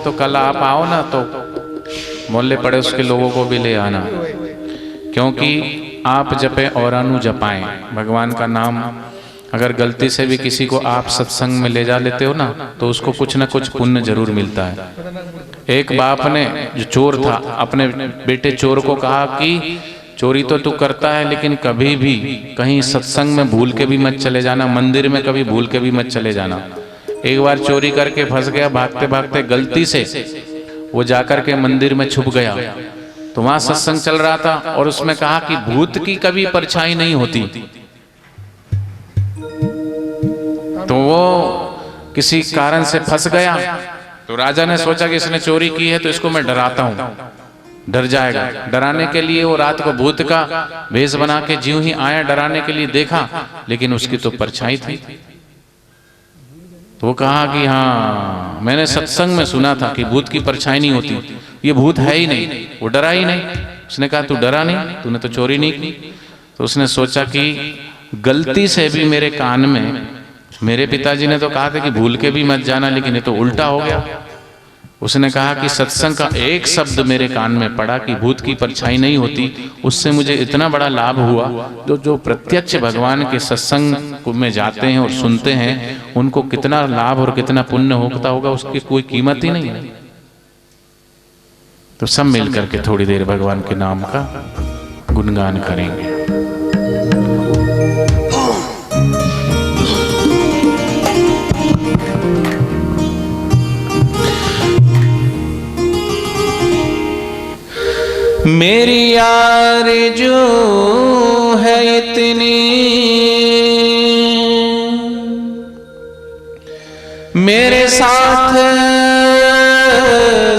तो कल आप आओ ना तो मोहल्ले पड़ोस के लोगों को भी ले आना, क्योंकि आप जपे और अनु जपाएं। भगवान का नाम अगर गलती से भी किसी को आप सत्संग में ले जा लेते हो ना तो उसको कुछ ना कुछ पुण्य जरूर मिलता है। एक बाप ने, जो चोर था, अपने बेटे चोर को कहा कि चोरी तो तू करता है लेकिन कभी भी कहीं सत्संग में भूल के भी मत चले जाना, मंदिर में कभी भूल के भी मत चले जाना। एक बार चोरी करके फंस गया, भागते भागते गलती से वो जाकर के मंदिर में छुप गया, तो वहां सत्संग चल रहा था और उसमें कहा कि भूत की कभी परछाई नहीं होती। तो वो किसी कारण से फंस गया, तो राजा ने सोचा कि इसने चोरी की है तो इसको मैं डराता हूं, डर जाएगा। डराने के लिए वो रात को भूत का भेष बना के ज्यों ही आया डराने के लिए, देखा लेकिन उसकी तो परछाई थी। तो वो कहा कि हाँ, मैंने सत्संग में सुना था कि भूत की परछाई नहीं होती, ये भूत है ही नहीं। वो डरा ही नहीं। उसने कहा तू डरा नहीं, तूने तो चोरी नहीं की। तो उसने सोचा कि गलती से भी मेरे कान में, मेरे पिताजी ने तो कहा था कि भूल के भी मत जाना, लेकिन ये तो उल्टा हो गया। उसने कहा कि सत्संग का एक शब्द मेरे कान में पड़ा कि भूत की परछाई नहीं होती, उससे मुझे इतना बड़ा लाभ हुआ। जो प्रत्यक्ष भगवान के सत्संग में जाते हैं और सुनते हैं, उनको कितना लाभ और कितना पुण्य होता होगा, उसकी कोई कीमत ही नहीं है। तो सब मिल करके थोड़ी देर भगवान के नाम का गुणगान करेंगे। मेरी आरज़ू है इतनी, मेरे साथ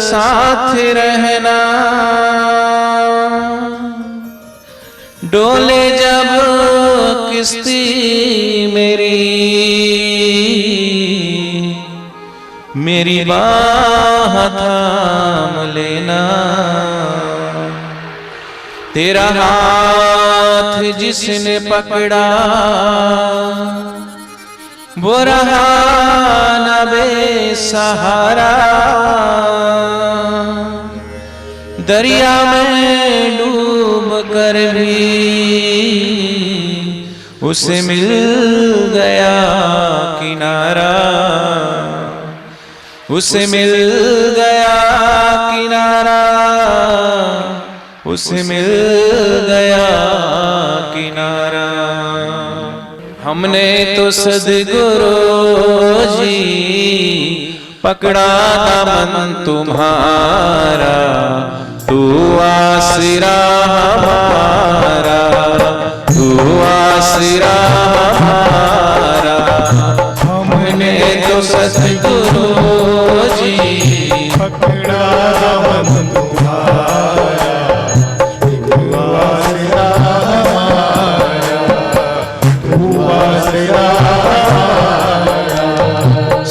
साथ रहना, डोले जब किश्ती मेरी बाह थाम लेना। तेरा हाथ जिसने पकड़ा वो रहा न बेसहारा, दरिया में डूब कर भी उसे मिल गया किनारा, उसे मिल गया किनारा, उसे मिल गया किनारा। हमने तो सद्गुरु जी पकड़ा दामन तुम्हारा, तू आसरा हमारा, तू आसरा हमारा। हमने तो सद्गुरु जी पकड़ा दामन तुम्हारा,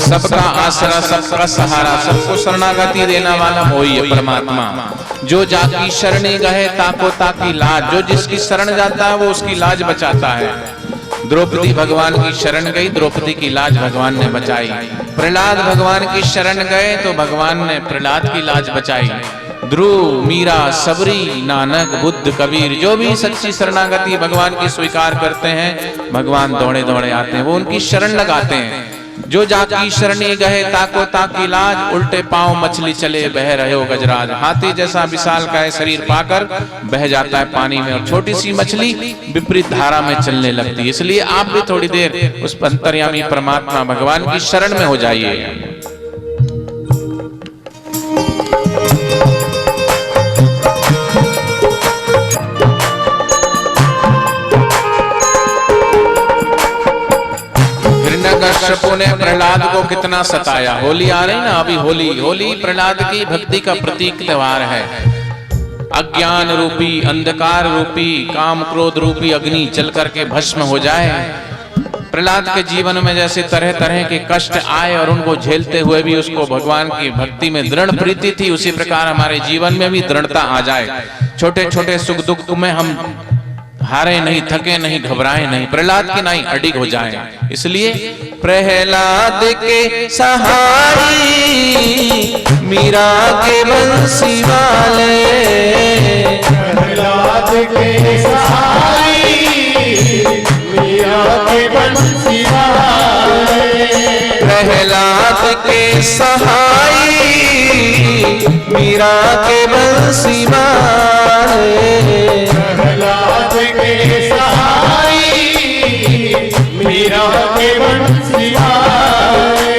सबका आसरा सबका सहारा, सबको शरणागति देने वाला वही है परमात्मा। जो जाकी शरणी गए ताको ताकी लाज, जो जिसकी शरण जाता है वो उसकी लाज बचाता है। द्रौपदी भगवान की शरण गई, द्रौपदी की लाज भगवान ने बचाई। प्रहलाद भगवान की शरण गए तो भगवान ने प्रहलाद की लाज बचाई। ध्रुव, मीरा, सबरी, नानक, बुद्ध, कबीर, जो भी सच्ची शरणागति भगवान की स्वीकार करते हैं, भगवान दौड़े दौड़े आते हैं, वो उनकी शरण लगाते हैं। जो जाकी शरणी गए ताको ताकी लाज, उल्टे पांव मछली चले बह रहे हो गजराज। हाथी जैसा विशाल का शरीर पाकर बह जाता है पानी में, और छोटी सी मछली विपरीत धारा में चलने लगती है। इसलिए आप भी थोड़ी देर उस अंतर्यामी परमात्मा भगवान की शरण में हो जाइए। कश्यपों ने प्रहलाद को कितना सताया। होली आ रही ना, अभी होली प्रहलाद की भक्ति का प्रतीक त्योहार है। अज्ञान रूपी, अंधकार रूपी, काम क्रोध रूपी अग्नि जल करके भस्म हो जाए। प्रहलाद के जीवन में जैसे तरह तरह के कष्ट आए और उनको झेलते हुए भी उसको भगवान की भक्ति में दृढ़ प्रीति थी, उसी प्रकार हमारे जीवन में भी दृढ़ता आ जाए। छोटे छोटे सुख दुख में हम हारे नहीं, थके नहीं, घबराए नहीं, प्रहलाद की नहीं अडिग हो जाए। इसलिए प्रहलाद के सहारी मीरा के बंसी वाले, प्रहलाद के सहाय मीरा के बंसी वाले, प्रहलाद के सहाय मीरा के बंसी वाले, प्रहलाद के सहाय मीरा के बंसी वाले,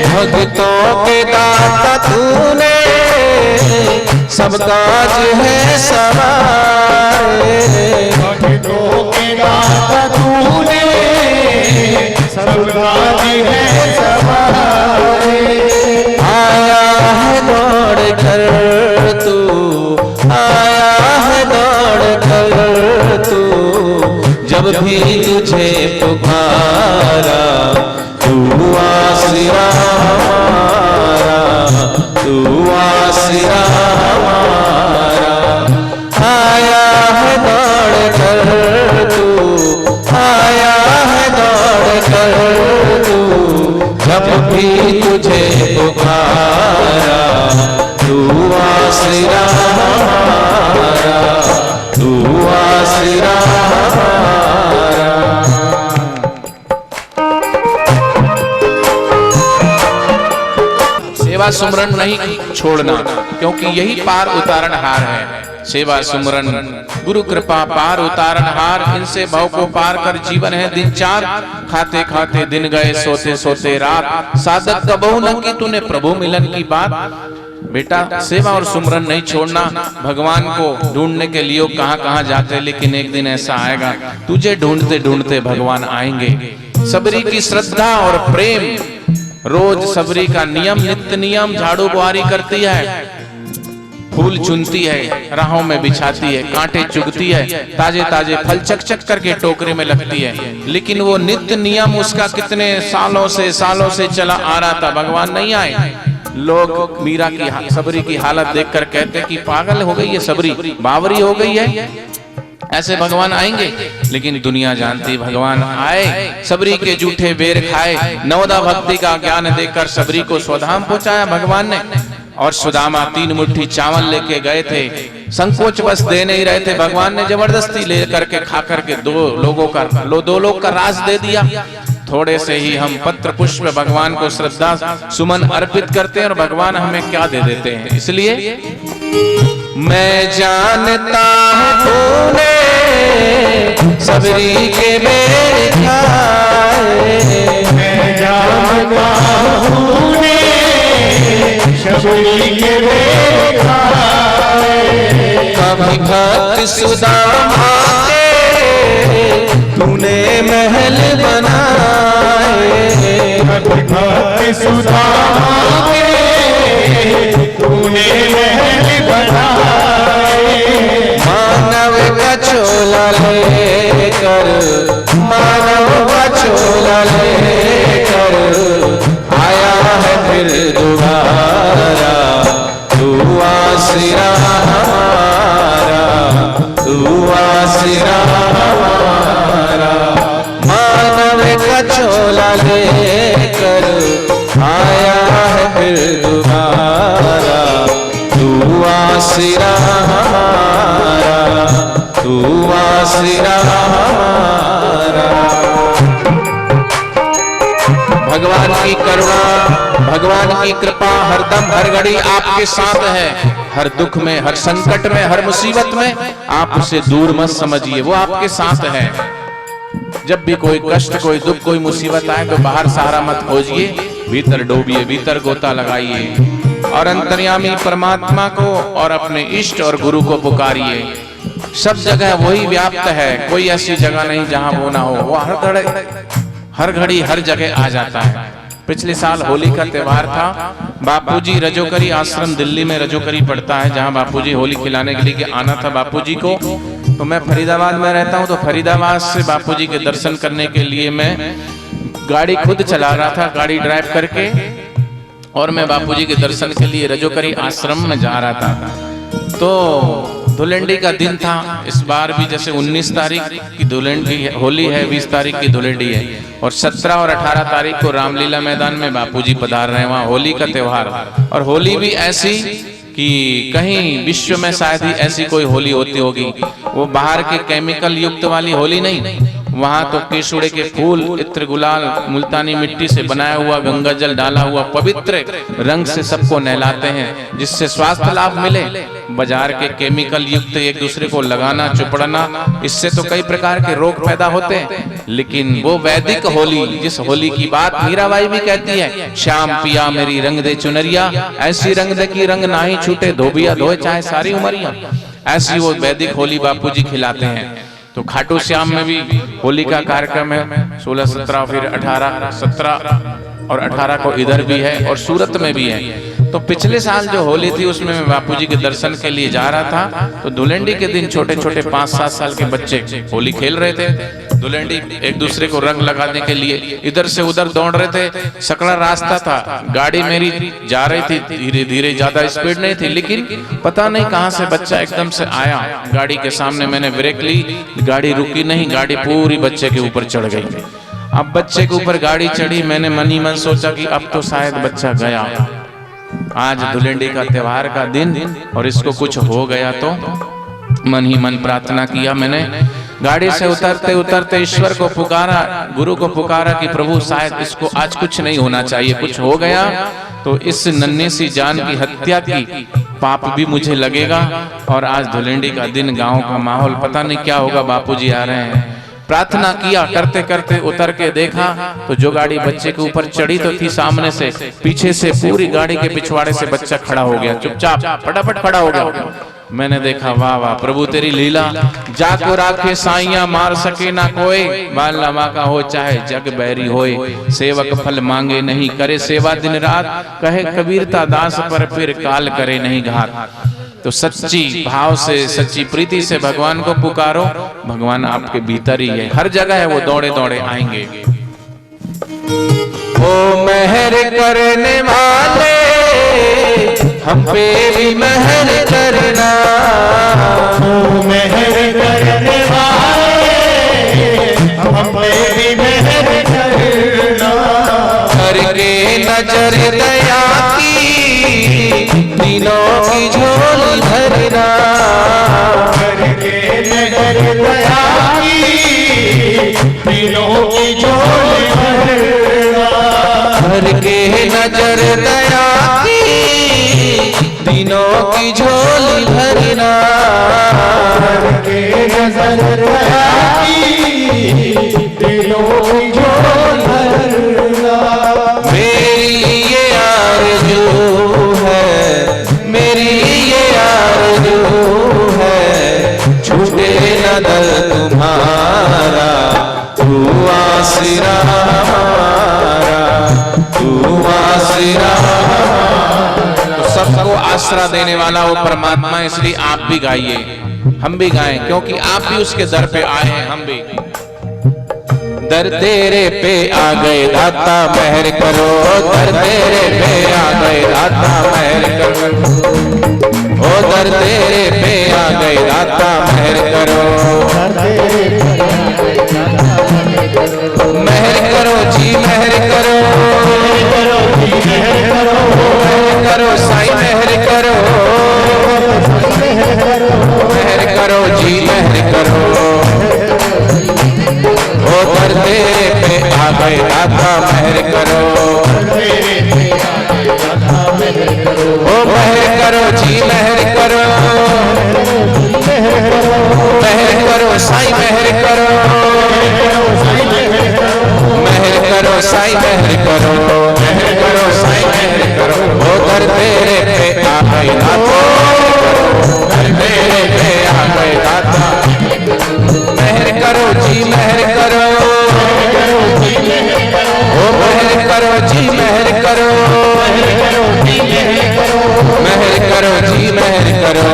भक्तों के दाता तूने सब काज है सवारे, भक्तों के दाता तूने सब काज है सवारे, आया है दौड़ कर तू, आया है दौड़ कर तू, जब भी तुझे पुकारा, तू आसरा हमारा, तू आसरा हमारा, आया है दौड़ कर तू, आया है दौड़ कर तू, जब भी तुझे पुकारा, तू आसरा हमारा, तू आसरा हमारा। सेवा सुमरन नहीं छोड़ना, क्योंकि यही पार उतारण हार है। सेवा सुमरन गुरु कृपा पार उतारण हार, इनसे भव को पार कर जीवन है दिन चार, खाते खाते दिन गए सोते सोते रात, साधक कबहू न की तूने प्रभु मिलन की बात। बेटा सेवा और सुमरन नहीं छोड़ना। भगवान को ढूंढने के लिए कहां कहां जाते, लेकिन एक दिन ऐसा आएगा तुझे ढूंढते ढूंढते भगवान आएंगे। सबरी की श्रद्धा और प्रेम, रोज सबरी का नियम नित्य नियम, झाड़ू बुहारी करती है, फूल चुनती है, राहों में बिछाती है, कांटे चुगती है, ताजे ताजे फल चक चक करके टोकरे में लगती है, लेकिन वो नित्य नियम उसका कितने सालों से चला आ रहा था, भगवान नहीं आए। लोग मीरा की सबरी की हालत देखकर कहते कि पागल हो गई है सबरी, बावरी हो गई है, ऐसे भगवान आएंगे। लेकिन दुनिया जानती भगवान आए, सबरी के जूठे बेर खाए, नवदा भक्ति का ज्ञान देकर सबरी को स्वधाम पहुंचाया भगवान ने। और सुदामा 3 मुट्ठी चावल लेके गए थे, संकोच बस दे नहीं रहे थे, भगवान ने जबरदस्ती लेकर के खा करके 2 लोग का राज दे दिया। थोड़े से ही हम पत्र पुष्प भगवान को श्रद्धा सुमन अर्पित करते हैं और भगवान हमें क्या दे देते हैं। इसलिए मैं जानता हूँ तूने सबरी के बेर खाए, मैं जानता हूँ तूने सबरी के बेर खाए, कभी भक्त सुदामा के तूने महल बनाए, कभी भक्त सुदामा के तूने महल बनाए, मानव का चोला लेकर, मानव का चोला लेकर आया है फिर दोबारा, तू आसरा हमारा, तू आसरा हमारा, मानव का चोला लेकर आया है फिर दोबारा, तू आसरा हमारा, तू आसरा हमारा। भगवान की करुणा, भगवान की कृपा हरदम हर घड़ी आपके साथ है। हर दुख में, हर संकट में, हर मुसीबत में आप उसे दूर मत समझिए, वो आपके साथ है। जब भी कोई कष्ट, कोई दुख, कोई मुसीबत आए तो बाहर सहारा मत खोजिए, भीतर डूबिए, भीतर गोता लगाइए और अंतर्यामी परमात्मा को और अपने इष्ट और गुरु को पुकारिए। सब जगह वही व्याप्त है, कोई ऐसी जगह नहीं जहां वो ना हो, वो हर घड़ी हर जगह आ जाता है। पिछले साल होली का त्योहार था, बापूजी रजोकरी आश्रम दिल्ली में रजोकरी पड़ता है, जहां बापूजी होली खिलाने के लिए आना था बापूजी को। तो मैं फरीदाबाद में रहता हूं, तो फरीदाबाद से बापूजी के दर्शन करने के लिए मैं गाड़ी खुद चला रहा था, गाड़ी ड्राइव करके, और मैं बापूजी के दर्शन के लिए रजोकरी आश्रम में जा रहा था। तो धुलंडी का दिन था। इस बार भी जैसे 19 तारीख की धुलंडी होली है, 20 तारीख की धुलंडी है और 17 और 18 तारीख को रामलीला मैदान में बापूजी पधार रहे हैं, वहाँ होली का त्योहार। और होली भी ऐसी कि कहीं विश्व में शायद ही ऐसी कोई होली होती होगी। वो बाहर के केमिकल युक्त वाली होली नहीं, वहां तो केसुड़े के फूल, इत्र, गुलाल, मुल्तानी मिट्टी से बनाया हुआ गंगा जल डाला हुआ पवित्र रंग से सबको नहलाते हैं, जिससे स्वास्थ्य लाभ मिले। बाजार के केमिकल युक्त एक दूसरे को लगाना, चुपड़ना, इससे तो कई प्रकार के रोग पैदा होते हैं। लेकिन वो वैदिक होली, जिस होली की बात मीराबाई भी कहती है, श्याम पिया मेरी रंग दे चुनरिया, ऐसी रंग दे की रंग ना ही छूटे, धोबिया धोए चाहे सारी उमरिया। ऐसी वो वैदिक होली बापूजी खिलाते हैं। तो खाटू श्याम में भी होली का कार्यक्रम है, 16, 17, फिर 18, 17 और 18 को इधर भी है और सूरत में भी है। तो पिछले साल जो होली थी उसमें मैं बापूजी के दर्शन के लिए जा रहा था, तो धुलंडी के दिन छोटे छोटे 5-7 साल के बच्चे होली खेल रहे थे। धुलंडी एक दूसरे को रंग लगाने के लिए इधर से उधर दौड़ रहे थे। सकड़ा रास्ता था, गाड़ी मेरी जा रही थी धीरे धीरे, ज्यादा स्पीड नहीं थी, लेकिन पता नहीं कहां से बच्चा एकदम से आया गाड़ी के सामने। मैंने ब्रेक ली, गाड़ी रुकी नहीं, गाड़ी पूरी बच्चे के ऊपर चढ़ गई। अब बच्चे के ऊपर गाड़ी चढ़ी, मैंने मन ही मन सोचा कि अब तो शायद बच्चा गया। आज धुलंडी का त्योहार का दिन और इसको कुछ हो गया तो मन ही मन प्रार्थना किया। मैंने गाड़ी से उतरते उतरते ईश्वर को पुकारा, गुरु को पुकारा कि प्रभु शायद इसको आज कुछ नहीं होना चाहिए, कुछ हो गया तो इस नन्ही सी जान की हत्या की पाप भी मुझे लगेगा। और आज धुलंडी का दिन, गांव का माहौल, पता नहीं क्या होगा, बापूजी आ रहे हैं। प्रार्थना किया, करते करते उतर के देखा तो जो गाड़ी बच्चे के ऊपर चढ़ी तो थी, सामने से पीछे से पूरी गाड़ी के पिछवाड़े से बच्चा खड़ा हो गया, चुपचाप फटाफट खड़ा हो गया। मैंने देखा, वाह वाह प्रभु तेरी लीला, जाको राखे साइया मार सके ना कोई, बाल लमा का हो चाहे जग बैरी होए, सेवक फल मांगे नहीं करे सेवा दिन रात, कहे कबीरता दास पर फिर काल करे नहीं घात। तो सच्ची भाव से, सच्ची प्रीति से भगवान को पुकारो, भगवान आपके भीतर ही है, हर जगह है, वो दौड़े दौड़े आएंगे। ओ मेहर करने वाले हम पे भी मेहर करना, ओ मेहर करने वाले हम पे भी मेहर करना, करके नजर दया की दिनों की झोली भरना, करके नजर दया की दिनों की झोली भरना, करके नजर दया की दिनों की झोली भरना, करके नजर दया की दिनों की झोली भरना। मेरी ये आरज़ू है, मेरी ये आरज़ू है, छूटे न दर तुम्हारा, तू आसरा हमारा, तू आसरा। तो सबको आसरा देने वाला वो परमात्मा, इसलिए आप भी गाइए, हम भी गाएं, क्योंकि आप भी उसके दर पे आए हैं, हम भी। दर तेरे पे आ गए दाता मेहर करो, दर तेरे पे आ गए दाता मेहर करो, ओ दर तेरे पे आ गए दाता मेहर करो, मेहर करो जी मेहर करो, मेहर करो साईं मेहर करो, मेहर करो जी मेहर करो, ओ दर तेरे पे आ गए दाता मेहर करो, ओ मेहर करो जी मेहर करो, मेहर करो साईं मेहर करो, मेहर करो साईं मेहर करो, मेहर करो साईं मेहर करो, ओ दर तेरे पे आ गए दाता, दर तेरे पे आ गए दाता, मेहर करो जी मेहर करो, ओ मेहर करो जी मेहर करो, मेहर करो जी मेहर करो,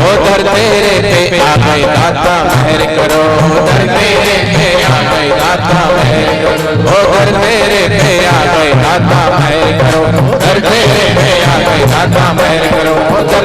ओ दर तेरे पे आ गए दाता मेहर करो, दर तेरे पे आ गए दाता मेहर करो, ओ दर तेरे पे आ गए दाता मेहर करो, दर तेरे पे आ गए दाता मेहर करो, ओ दर